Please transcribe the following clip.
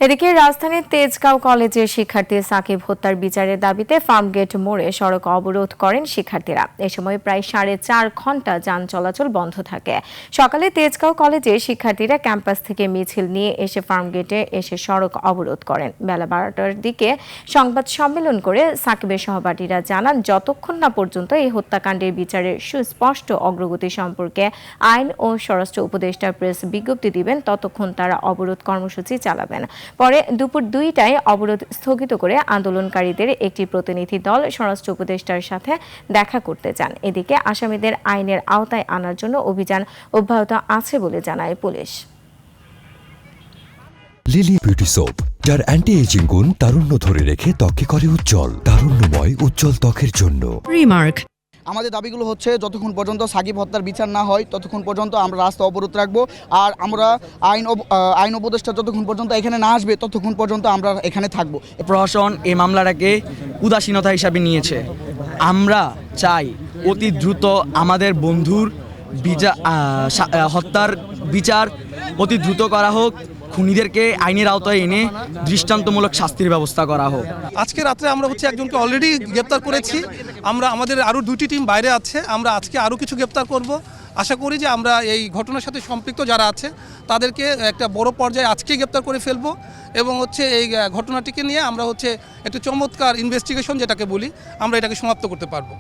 এদিকে রাজধানীর তেজগাঁও কলেজের শিক্ষার্থী সাকিব হত্যার বিচারের দাবিতে ফার্মগেট মোড়ে সড়ক অবরোধ করেন শিক্ষার্থীরা। এ সময় প্রায় 4.5 ঘন্টা যান চলাচল বন্ধ থাকে। সকালে তেজগাঁও কলেজের শিক্ষার্থীরা ক্যাম্পাস থেকে মিছিল নিয়ে এসে ফার্মগেটে এসে সড়ক অবরোধ করেন। বেলা 12টার দিকে সংবাদ সম্মেলন করে সাকিবের সহপাঠীরা জানান, যতক্ষণ না পর্যন্ত এই হত্যাকাণ্ডের বিচারের সুস্পষ্ট অগ্রগতি সম্পর্কে আইন ও স্বরাষ্ট্র উপদেষ্টা প্রেস বিজ্ঞপ্তি দিবেন, ততক্ষণ তারা অবরোধ কর্মসূচি চালাবেন। পরে দুপুর 2টায় অবরোধ স্থগিত করে আন্দোলনকারীদের একটি প্রতিনিধি দল স্বরাষ্ট্র উপদেষ্টার সাথে দেখা করতে চান। এদিকে আসামিদের আইনের আওতায় আনার জন্য অভিযান অব্যাহত আছে বলে জানায় পুলিশ। লিলি বিউটি সোপ, যার অ্যান্টি এজিং গুণ তারুণ্য ধরে রেখে ত্বকে করে উজ্জ্বল, তারুণ্যময় উজ্জ্বল ত্বকের জন্য। রিমার্ক। আমাদের দাবিগুলো হচ্ছে, যতক্ষণ পর্যন্ত সাকিব হত্যার বিচার না হয় ততক্ষণ পর্যন্ত আমরা রাস্তা অবরোধ রাখবো। আর আমরা আইন উপদেষ্টা যতক্ষণ পর্যন্ত এখানে না আসবে ততক্ষণ পর্যন্ত আমরা এখানে থাকবো। প্রশাসন এই মামলাটাকে উদাসীনতা হিসাবে নিয়েছে। আমরা চাই অতি দ্রুত আমাদের বন্ধুর হত্যার বিচার অতি দ্রুত করা হোক, খুনিদেরকে আইনের আওতায় এনে দৃষ্টান্তমূলক শাস্তির ব্যবস্থা করা হোক। আজকে রাত্রে আমরা একজনকে অলরেডি গ্রেপ্তার করেছি। আমাদের আরও 2টি টিম বাইরে আছে। আমরা আজকে আরও কিছু গ্রেপ্তার করব। আশা করি যে আমরা এই ঘটনার সাথে সম্পৃক্ত যারা আছে তাদেরকে একটা বড় পর্যায়ে আজকেই গ্রেপ্তার করে ফেলবো এবং এই ঘটনাটিকে নিয়ে আমরা একটা চমৎকার ইনভেস্টিগেশন যেটাকে বলি, আমরা এটাকে সমাপ্ত করতে পারবো।